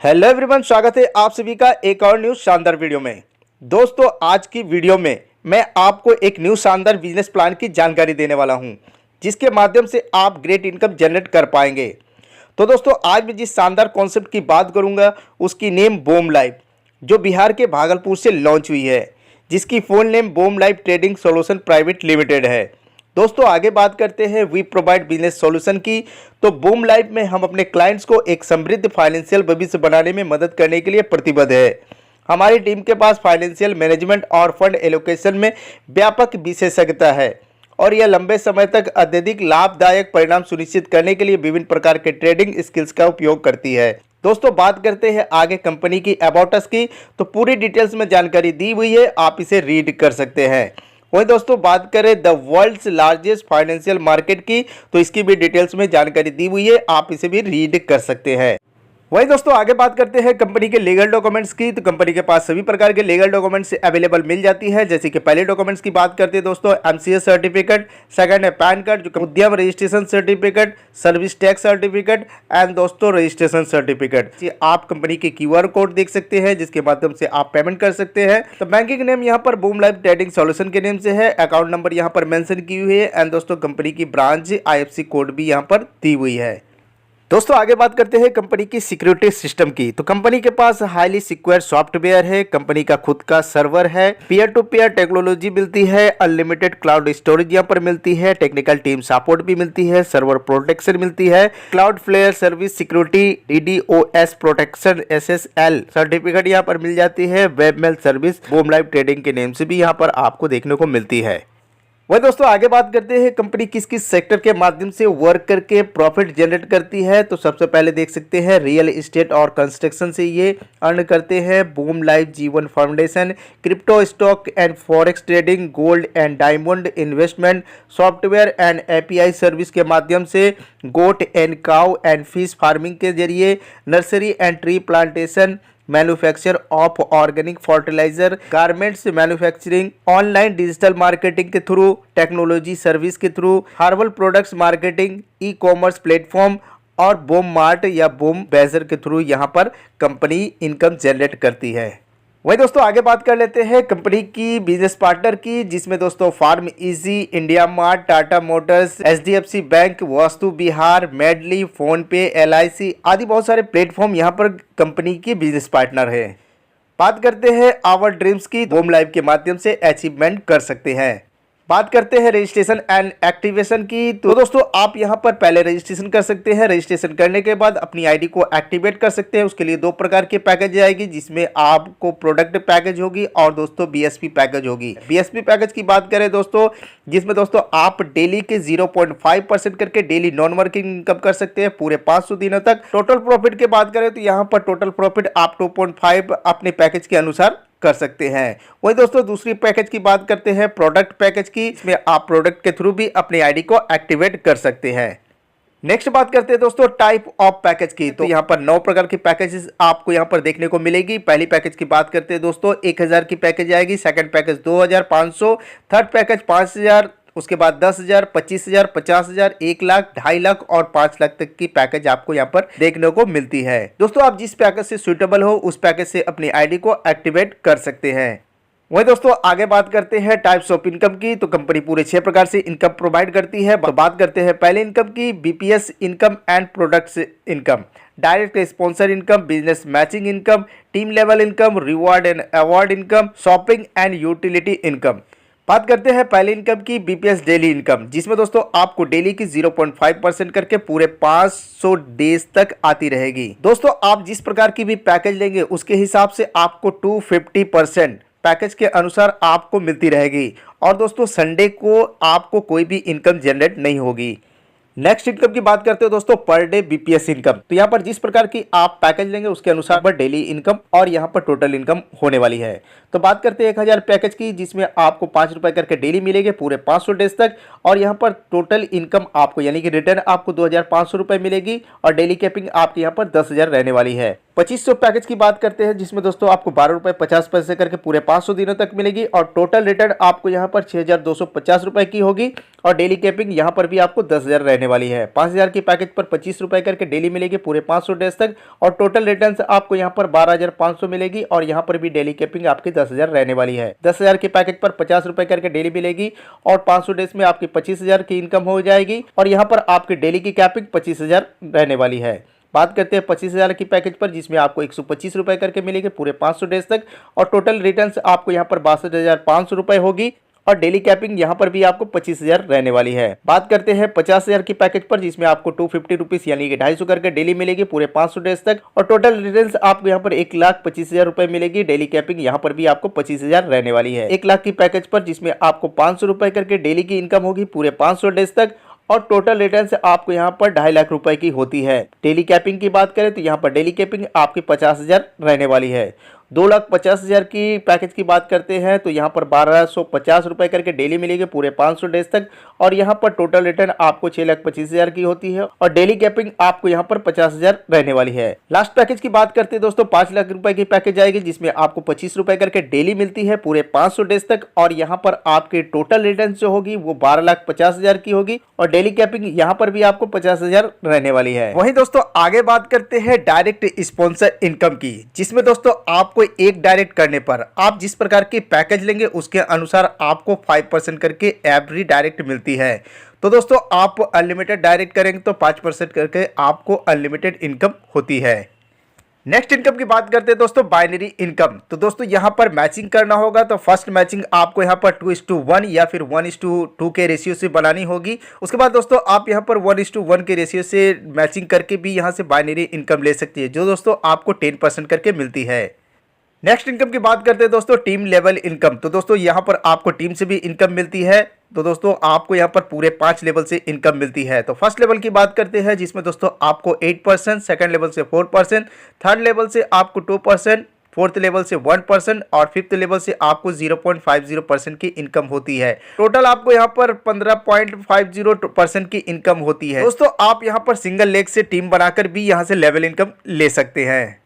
Hello everyone, स्वागत है आप सभी का एक और न्यू शानदार वीडियो में। दोस्तों, आज की वीडियो में मैं आपको एक न्यू शानदार बिजनेस प्लान की जानकारी देने वाला हूं, जिसके माध्यम से आप ग्रेट इनकम जनरेट कर पाएंगे। तो दोस्तों, आज मैं जिस शानदार कॉन्सेप्ट की बात करूंगा उसकी नेम बूम लाइफ, जो बिहार के भागलपुर से लॉन्च हुई है, जिसकी full name boom life trading solution private limited है। दोस्तों, आगे बात करते हैं वी प्रोवाइड बिजनेस सॉल्यूशन की। तो बूम लाइफ में हम अपने क्लाइंट्स को एक समृद्ध फाइनेंशियल भविष्य बनाने में मदद करने के लिए प्रतिबद्ध है। हमारी टीम के पास फाइनेंशियल मैनेजमेंट और फंड एलोकेशन में व्यापक विशेषज्ञता है और यह लंबे समय तक अत्यधिक लाभदायक परिणाम सुनिश्चित करने के लिए विभिन्न प्रकार के ट्रेडिंग स्किल्स का उपयोग करती है। दोस्तों, बात करते हैं आगे कंपनी की अबाउट अस की। तो पूरी डिटेल्स में जानकारी दी हुई है, आप इसे रीड कर सकते हैं। वही दोस्तों, बात करें the world's largest financial market की, तो इसकी भी डिटेल्स में जानकारी दी हुई है, आप इसे भी रीड कर सकते हैं। वही दोस्तों, आगे बात करते हैं कंपनी के लीगल डॉक्यूमेंट्स की। तो कंपनी के पास सभी प्रकार के लीगल डॉक्यूमेंट्स अवेलेबल मिल जाती है। जैसे कि पहले डॉक्यूमेंट्स की बात करते हैं दोस्तों, एमसीएस सर्टिफिकेट, सेकंड है पैन कार्ड, जो उद्यम registration certificate, service tax certificate and दोस्तों रजिस्ट्रेशन सर्टिफिकेट। आप कंपनी के क्यूआर कोड देख सकते हैं, जिसके माध्यम से आप पेमेंट कर सकते हैं। तो बैंकिंग नेम यहाँ पर बूम लाइफ ट्रेडिंग सॉल्यूशन के नेम से है। अकाउंट नंबर यहाँ पर मेंशन की हुई है एंड दोस्तों कंपनी की ब्रांच आईएफएससी कोड भी यहाँ पर दी हुई है। दोस्तों, आगे बात करते हैं कंपनी की सिक्योरिटी सिस्टम की। तो कंपनी के पास हाईली सिक्योर सॉफ्टवेयर है, कंपनी का खुद का सर्वर है, पीयर टू पीयर टेक्नोलॉजी मिलती है, अनलिमिटेड क्लाउड स्टोरेज यहाँ पर मिलती है, टेक्निकल टीम सपोर्ट भी मिलती है, सर्वर प्रोटेक्शन मिलती है, Cloudflare service security, DDoS protection SSL certificate यहाँ पर मिल जाती है, webmail service boom life trading के नेम से भी यहाँ पर आपको देखने को मिलती है। वही दोस्तों, आगे बात करते हैं कंपनी किस किस सेक्टर के माध्यम से वर्क करके प्रॉफिट जनरेट करती है। तो सबसे पहले देख सकते हैं रियल एस्टेट और कंस्ट्रक्शन से ये अर्न करते हैं। Boom Life Jeevan Foundation, crypto stock and forex trading, gold and diamond investment, software and API service के माध्यम से, goat and cow and fish farming के जरिए, nursery and tree plantation, manufacture of organic fertiliser, garments manufacturing, online digital marketing के through, technology service के through, herbal products marketing, e commerce platform और Boom Mart या Boom Bazaar के through यहाँ पर company income generate करती है। वही दोस्तों, आगे बात कर लेते हैं कंपनी की बिजनेस पार्टनर की, जिसमें दोस्तों PharmEasy, IndiaMART, Tata Motors, HDFC bank, Vastu Vihar, Medley, PhonePe, LIC आदि बहुत सारे प्लेटफॉर्म यहाँ पर कंपनी के बिजनेस पार्टनर है। बात करते हैं आवर ड्रीम्स की, बूम लाइफ के माध्यम से अचीवमेंट कर सकते हैं। बात करते हैं रजिस्ट्रेशन एंड एक्टिवेशन की। तो दोस्तों, आप यहां पर पहले रजिस्ट्रेशन कर सकते हैं। रजिस्ट्रेशन करने के बाद अपनी आईडी को एक्टिवेट कर सकते हैं। उसके लिए दो प्रकार के पैकेज आएगी, जिसमें आपको प्रोडक्ट पैकेज होगी और दोस्तों बीएसपी पैकेज होगी। बीएसपी पैकेज की बात करें दोस्तों, जिसमें दोस्तों आप डेली के 0.5% करके डेली नॉन वर्किंग इनकम कर सकते हैं पूरे 500 दिनों तक। टोटल प्रॉफिट की बात करें तो यहाँ पर टोटल प्रॉफिट आप 2.5 अपने पैकेज के अनुसार कर सकते हैं। वही दोस्तों, दूसरी पैकेज की बात करते हैं प्रोडक्ट पैकेज की, इसमें आप प्रोडक्ट के थ्रू भी अपनी आईडी को एक्टिवेट कर सकते हैं। नेक्स्ट बात करते हैं दोस्तों टाइप ऑफ पैकेज की। तो यहाँ पर 9 प्रकार की पैकेजेस आपको यहाँ पर देखने को मिलेगी। पहली पैकेज की बात करते हैं दोस्तों, 1000 की पैकेज आएगी, सेकंड पैकेज 2500, थर्ड पैकेज 5000, उसके बाद 10,000, 25,000, 50,000, 1 लाख, 2.5 लाख और 5 लाख तक की पैकेज आपको यहाँ पर देखने को मिलती है। दोस्तों, आप जिस पैकेज से सुटेबल हो उस पैकेज से अपनी आईडी को एक्टिवेट कर सकते हैं। वही दोस्तों, आगे बात करते हैं टाइप्स ऑफ इनकम की। तो कंपनी पूरे 6 प्रकार से इनकम प्रोवाइड करती है। तो बात करते हैं पहले इनकम की, BPS income and products income, direct sponsor income, business matching income, team level income, reward and award income, shopping and utility income. बात करते हैं पहले इनकम की, बीपीएस डेली इनकम, जिसमें दोस्तों आपको डेली की 0.5% करके पूरे 500 डेज तक आती रहेगी। दोस्तों, आप जिस प्रकार की भी पैकेज लेंगे उसके हिसाब से आपको 250% पैकेज के अनुसार आपको मिलती रहेगी। और दोस्तों, संडे को आपको कोई भी इनकम जनरेट नहीं होगी। नेक्स्ट इनकम की बात करते हो दोस्तों, पर डे बीपीएस इनकम। तो यहाँ पर जिस प्रकार की आप पैकेज लेंगे उसके अनुसार पर डेली इनकम और यहाँ पर टोटल इनकम होने वाली है। तो बात करते हैं 1000 पैकेज की, जिसमें आपको 5 रुपए करके डेली मिलेंगे पूरे 500 डेज तक। और यहाँ पर टोटल इनकम आपको यानी कि रिटर्न आपको 2500 रुपए मिलेगी और डेली कैपिंग आपके यहाँ पर 10,000 रहने वाली है। 2500 पैकेज की बात करते हैं, जिसमें दोस्तों आपको 12 रुपये 50 पैसे करके पूरे 500 दिनों तक मिलेगी और टोटल रिटर्न आपको यहाँ पर 6250 रुपये की होगी और डेली कैपिंग यहाँ पर भी आपको 10,000 रहने वाली है। 5000 की पैकेज पर 25 रुपये करके डेली मिलेगी पूरे 500 डेज तक और टोटल रिटर्न आपको यहाँ पर 12,500 मिलेगी और यहाँ पर भी डेली कैपिंग आपकी 10,000 रहने वाली है। 10,000 की पैकेज पर 50 रुपये करके डेली मिलेगी और 500 डेज में आपकी 25,000 की इनकम हो जाएगी और यहाँ पर आपकी डेली की कैपिंग 25,000 रहने वाली है। बात करते हैं 25,000 की पैकेज पर, जिसमें आपको 125 रुपये करके मिलेंगे पूरे 500 डेज तक और टोटल रिटर्न्स आपको यहाँ पर 62,500 रुपये होगी और डेली कैपिंग यहाँ पर भी आपको 25,000 रहने वाली है। बात करते हैं 50,000 की पैकेज पर, जिसमें आपको 250 रुपीज़ यानी कि 250 करके डेली मिलेगी पूरे 500 डेज तक और टोटल रिटर्न्स आपको यहाँ पर 1,25,000 रुपये मिलेगी। डेली कैपिंग यहाँ पर भी आपको 25,000 रहने वाली है। 1 लाख की पैकेज पर, जिसमें आपको 500 रुपये करके डेली की इनकम होगी पूरे 500 डेज तक और टोटल रिटर्न से आपको यहाँ पर 2.5 लाख रुपए की होती है। डेली कैपिंग की बात करें तो यहाँ पर डेली कैपिंग आपकी 50,000 रहने वाली है। 2,50,000 की पैकेज की बात करते हैं तो यहाँ पर 1,250 रुपये करके डेली मिलेगी पूरे 500 डेज तक और यहाँ पर टोटल रिटर्न आपको 6,25,000 की होती है और डेली कैपिंग आपको यहाँ पर 50,000 रहने वाली है। लास्ट पैकेज की बात करते हैं दोस्तों 5 लाख रुपए की पैकेज आएगी, जिसमें आपको 25 रुपये करके डेली मिलती है पूरे 500 डेज तक और यहाँ पर आपकी टोटल रिटर्न जो होगी वो 12,50,000 की होगी और डेली कैपिंग यहाँ पर भी आपको 50,000 रहने वाली है। वहीं दोस्तों आगे बात करते हैं डायरेक्ट स्पॉन्सर इनकम की, जिसमें दोस्तों आपको एक डायरेक्ट करने पर आप जिस प्रकार की पैकेज लेंगे उसके अनुसार आपको 5% करके एवरी डायरेक्ट मिलती है। तो दोस्तों आप अनलिमिटेड डायरेक्ट करेंगे तो 5% करके आपको अनलिमिटेड इनकम होती है। नेक्स्ट इनकम की बात करते हैं दोस्तों बाइनरी इनकम। तो दोस्तों यहाँ पर मैचिंग करना होगा तो फर्स्ट मैचिंग आपको यहाँ पर 2:1 या फिर 1:2 के रेशियो से बनानी होगी। उसके बाद दोस्तों आप यहाँ पर 1:1 के रेशियो से मैचिंग करके भी यहाँ से बाइनरी इनकम ले सकती है, जो दोस्तों आपको 10% करके मिलती है। नेक्स्ट इनकम की बात करते हैं दोस्तों टीम लेवल इनकम। तो दोस्तों यहाँ पर आपको टीम से भी इनकम मिलती है। तो दोस्तों आपको यहाँ पर पूरे 5 लेवल से इनकम मिलती है। तो फर्स्ट लेवल की बात करते हैं, जिसमें दोस्तों आपको 8%, सेकंड लेवल से 4%, थर्ड लेवल से आपको 2%, फोर्थ लेवल से 1% और फिफ्थ लेवल से आपको 0.50% की इनकम होती है। टोटल आपको यहाँ पर 15.50% की इनकम होती है। दोस्तों आप यहाँ पर सिंगल लेग से टीम बनाकर भी यहाँ से लेवल इनकम ले सकते हैं।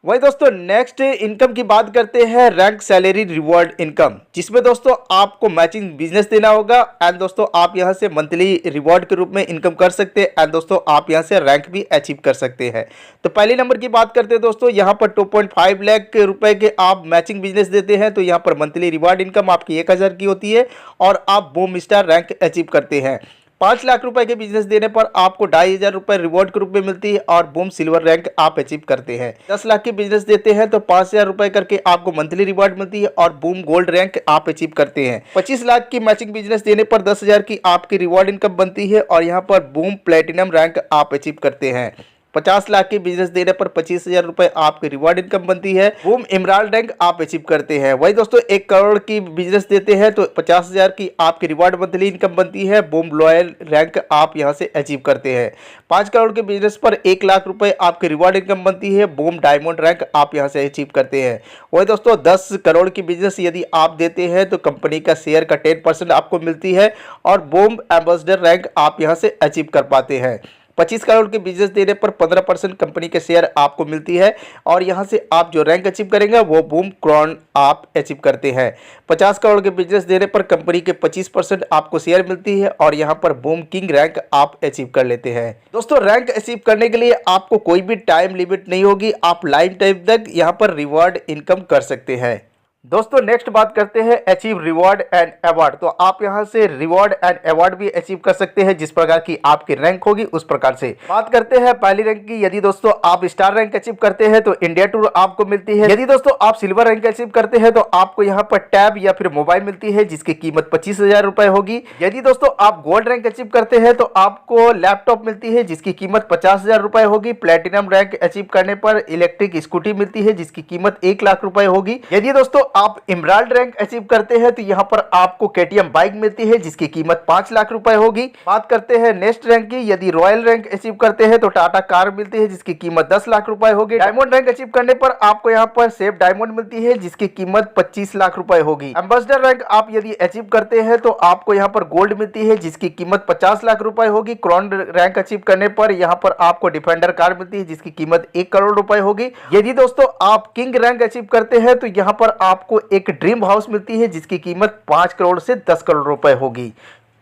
वही दोस्तों नेक्स्ट इनकम की बात करते हैं रैंक सैलरी रिवॉर्ड इनकम, जिसमें दोस्तों आपको मैचिंग बिजनेस देना होगा एंड दोस्तों आप यहां से मंथली रिवॉर्ड के रूप में इनकम कर सकते हैं एंड दोस्तों आप यहां से रैंक भी अचीव कर सकते हैं। तो पहले नंबर की बात करते हैं दोस्तों, यहां पर 2.5 लाख रुपए के आप मैचिंग बिजनेस देते हैं तो यहां पर मंथली रिवॉर्ड इनकम आपकी 1,000 की होती है और आप बूम स्टार रैंक अचीव करते हैं। 5 लाख रुपए के बिजनेस देने पर आपको 2,500 रुपये रिवॉर्ड के रूप में मिलती है और बूम सिल्वर रैंक आप अचीव करते हैं। 10 लाख के बिजनेस देते हैं तो 5,000 रुपये करके आपको मंथली रिवॉर्ड मिलती है और बूम गोल्ड रैंक आप अचीव करते हैं। 25 लाख की मैचिंग बिजनेस देने पर 10,000 की आपकी रिवॉर्ड इनकम बनती है और यहाँ पर बूम प्लेटिनम रैंक आप अचीव करते हैं। 50 लाख की बिजनेस देने पर 25,000 रुपए आपकी रिवॉर्ड इनकम बनती है। बूम इमराल्ड रैंक आप अचीव करते हैं। वही दोस्तों 1 करोड़ की बिजनेस देते हैं तो 50,000 की आपकी रिवॉर्ड मंथली इनकम बनती है। बूम लॉयल रैंक आप यहां से अचीव करते हैं। 5 करोड़ के बिजनेस पर 1 लाख रुपए आपकी रिवॉर्ड इनकम बनती है। बूम डायमंड रैंक आप यहां से अचीव करते हैं। वही दोस्तों 10 करोड़ की बिजनेस यदि आप देते हैं तो कंपनी का शेयर का 10% आपको मिलती है और बूम एम्बेसडर रैंक आप यहां से अचीव कर पाते हैं। 25 करोड़ के बिजनेस देने पर 15% कंपनी के शेयर आपको मिलती है और यहां से आप जो रैंक अचीव करेंगे वो बूम क्रॉन आप अचीव करते हैं। 50 करोड़ के बिजनेस देने पर कंपनी के 25% आपको शेयर मिलती है और यहां पर बूम किंग रैंक आप अचीव कर लेते हैं। दोस्तों रैंक अचीव करने के लिए आपको कोई भी टाइम लिमिट नहीं होगी, आप लाइफ टाइम तक यहां पर रिवॉर्ड इनकम कर सकते हैं। दोस्तों नेक्स्ट बात करते हैं अचीव रिवॉर्ड एंड अवार्ड। तो आप यहां से रिवॉर्ड एंड अवार्ड भी अचीव कर सकते हैं, जिस प्रकार की आपकी रैंक होगी उस प्रकार से। बात करते हैं पहली रैंक की। यदि दोस्तों आप स्टार रैंक अचीव करते हैं तो इंडिया टूर आपको मिलती है। यदि दोस्तों आप सिल्वर रैंक अचीव करते हैं तो आपको यहां पर टैब या फिर मोबाइल मिलती है, जिसकी कीमत 25,000 रुपए होगी। यदि दोस्तों आप गोल्ड रैंक अचीव करते हैं तो आपको लैपटॉप मिलती है, जिसकी कीमत 50,000 रुपए होगी। प्लेटिनम रैंक अचीव करने पर इलेक्ट्रिक स्कूटी मिलती है, जिसकी कीमत 1 लाख रुपए होगी। यदि दोस्तों आप इमराल्ड रैंक अचीव करते हैं तो यहाँ पर आपको केटीएम बाइक मिलती है जिसकी कीमत 5 लाख रुपए होगी। बात करते हैं नेक्स्ट रैंक की, यदि रॉयल रैंक अचीव करते हैं तो टाटा कार मिलती है जिसकी कीमत 10 लाख रुपए होगी। डायमंड रैंक अचीव करने पर आपको यहाँ पर सेफ डायमंड मिलती है जिसकी कीमत 25 लाख रुपए होगी। एम्बेसडर रैंक आप यदि अचीव करते हैं तो आपको यहाँ पर गोल्ड मिलती है जिसकी कीमत 50 लाख रुपए होगी। क्राउन रैंक अचीव करने पर यहाँ पर आपको डिफेंडर कार मिलती है जिसकी कीमत 1 करोड़ रुपए होगी। यदि दोस्तों आप किंग रैंक अचीव करते हैं तो यहाँ पर आपको एक ड्रीम हाउस मिलती है जिसकी कीमत 5 करोड़ से 10 करोड़ रुपए होगी।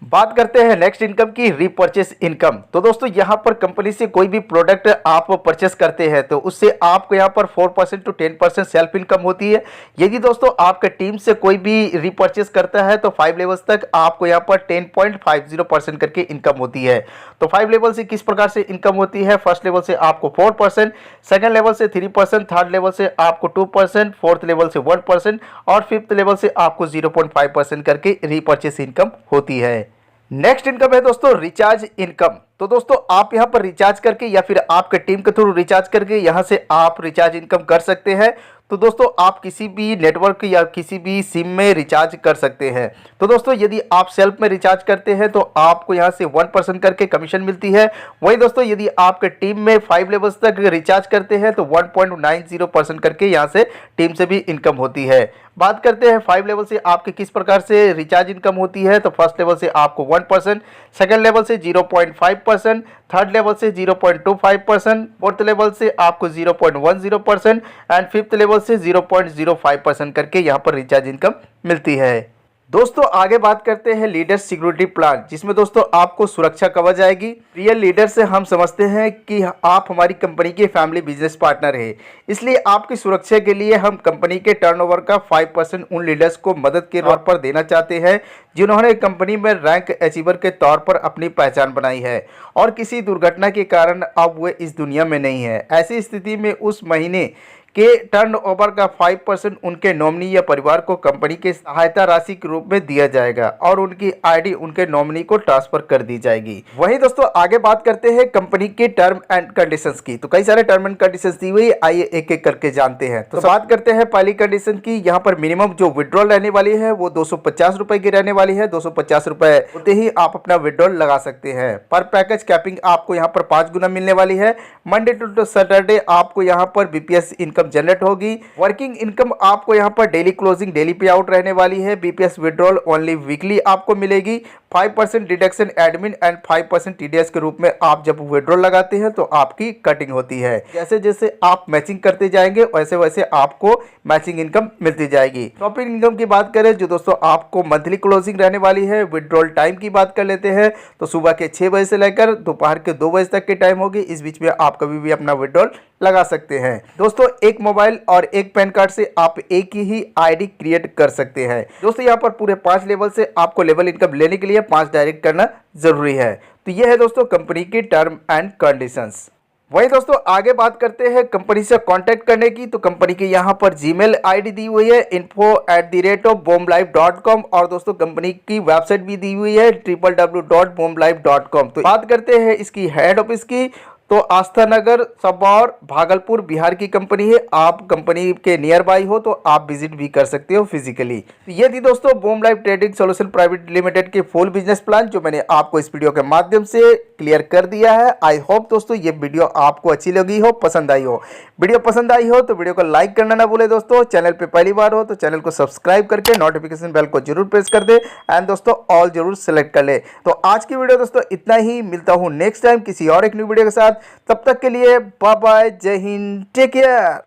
बात करते हैं नेक्स्ट इनकम की, रीपरचेस इनकम। तो दोस्तों यहाँ पर कंपनी से कोई भी प्रोडक्ट आप परचेस करते हैं तो उससे आपको यहाँ पर 4% टू 10% सेल्फ इनकम होती है। यदि दोस्तों आपके टीम से कोई भी रीपरचेस करता है तो 5 लेवल्स तक आपको यहाँ पर 10.50% करके इनकम होती है। तो 5 लेवल से किस प्रकार से इनकम होती है, फर्स्ट लेवल से आपको 4%, सेकेंड लेवल से 3%, थर्ड लेवल से आपको 2%, फोर्थ लेवल से 1% और फिफ्थ लेवल से आपको 0.5% करके रीपरचेस इनकम होती है। नेक्स्ट इनकम है दोस्तों रिचार्ज इनकम। तो दोस्तों आप यहां पर रिचार्ज करके या फिर आपके टीम के थ्रू रिचार्ज करके यहां से आप रिचार्ज इनकम कर सकते हैं। तो दोस्तों आप किसी भी नेटवर्क या किसी भी सिम में रिचार्ज कर सकते हैं। तो दोस्तों यदि आप सेल्फ में रिचार्ज करते हैं तो आपको यहां से 1% करके कमीशन मिलती है। वहीं दोस्तों यदि आपके टीम में 5 लेवल्स तक रिचार्ज करते हैं तो 1.90% करके यहां से टीम से भी इनकम होती है। बात करते हैं 5 लेवल से आपके किस प्रकार से रिचार्ज इनकम होती है। तो फर्स्ट लेवल से आपको 1%, सेकेंड लेवल से 0.5%, थर्ड लेवल से 0.25%, फोर्थ लेवल से आपको 0.10% एंड फिफ्थ लेवल से 0.05% करके यहाँ पर रिचार्ज इनकम मिलती है। दोस्तों आगे बात करते हैं लीडर सिक्योरिटी प्लान, जिसमें दोस्तों आपको सुरक्षा कवच आएगी। रियल लीडर से हम समझते हैं कि आप हमारी कंपनी के फैमिली बिजनेस पार्टनर है, इसलिए आपकी सुरक्षा के लिए हम कंपनी के टर्नओवर का 5% उन लीडर्स को मदद के तौर पर देना चाहते हैं जिन्होंने कंपनी में रैंक अचीवर के तौर पर अपनी पहचान बनाई है और किसी दुर्घटना के कारण अब वे इस दुनिया में नहीं है। ऐसी स्थिति में उस महीने के टर्नओवर का 5% उनके नॉमिनी या परिवार को कंपनी के सहायता राशि के रूप में दिया जाएगा और उनकी आईडी उनके नॉमिनी को ट्रांसफर कर दी जाएगी। वहीं दोस्तों आगे बात करते हैं कंपनी के टर्म एंड कंडीशंस की। तो कई सारे टर्म एंड कंडीशंस दी हुई, आइए एक एक करके जानते हैं। तो बात करते हैं पहली कंडीशन की। यहाँ पर मिनिमम जो विड्रॉल रहने वाली है वो 250 रुपए की रहने वाली है। 250 रुपए होते ही आप अपना विड्रॉल लगा सकते हैं। पर पैकेज कैपिंग आपको यहाँ पर 5 गुना मिलने वाली है। मंडे टू सैटरडे आपको यहाँ पर बीपीएस इनकम जनरेट होगी। वर्किंग इनकम आपको यहाँ पर डेली क्लोजिंग, डेली पे आउट रहने वाली है। बीपीएस विड्रॉल ओनली वीकली आपको मिलेगी। 5% डिडक्शन एडमिन एंड 5% टीडीएस के रूप में आप जब विड्रॉल लगाते हैं तो आपकी कटिंग होती है। जैसे जैसे आप मैचिंग करते जाएंगे वैसे वैसे आपको मैचिंग इनकम मिलती जाएगी। शॉपिंग इनकम की बात करें जो दोस्तों आपको मंथली क्लोजिंग रहने वाली है। विड्रॉल टाइम की बात कर लेते हैं तो सुबह के 6 बजे से लेकर दोपहर के 2 बजे तक की टाइम होगी। इस बीच में आप कभी भी अपना विड्रॉल लगा सकते हैं। दोस्तों एक मोबाइल और एक पैन कार्ड से आप एक ही आईडी क्रिएट कर सकते हैं। दोस्तों यहाँ पर पूरे 5 लेवल से आपको लेवल इनकम लेने के लिए 5 डायरेक्ट करना जरूरी है। तो यह है दोस्तों कंपनी की टर्म एंड कंडीशंस। वहीं दोस्तों आगे बात करते हैं कंपनी से कांटेक्ट करने की। तो कंपनी की यहाँ पर जीमेल आईडी दी हुई है info@bomblife.com और दोस्तों कंपनी की वेबसाइट भी दी हुई है www.bomblife.com। तो बात करते हैं इसकी हेड ऑफिस की। तो आस्था नगर सबौर भागलपुर बिहार की कंपनी है। आप कंपनी के नियर बाई हो तो आप विजिट भी कर सकते हो फिजिकली। तो ये थी दोस्तों bomb life trading solution private limited के फुल बिजनेस प्लान जो मैंने आपको इस वीडियो के माध्यम से क्लियर कर दिया है। आई होप दोस्तों ये वीडियो आपको अच्छी लगी हो, पसंद आई हो। वीडियो पसंद आई हो तो वीडियो को लाइक करना ना भूले दोस्तों। चैनल पे पहली बार हो तो चैनल को सब्सक्राइब करके नोटिफिकेशन बेल को जरूर प्रेस कर दे एंड दोस्तों ऑल जरूर सेलेक्ट कर ले। तो आज की वीडियो दोस्तों इतना ही, मिलता हूँ नेक्स्ट टाइम किसी और एक न्यू वीडियो के साथ। तब तक के लिए बाय बाय, जय हिंद, टेक केयर।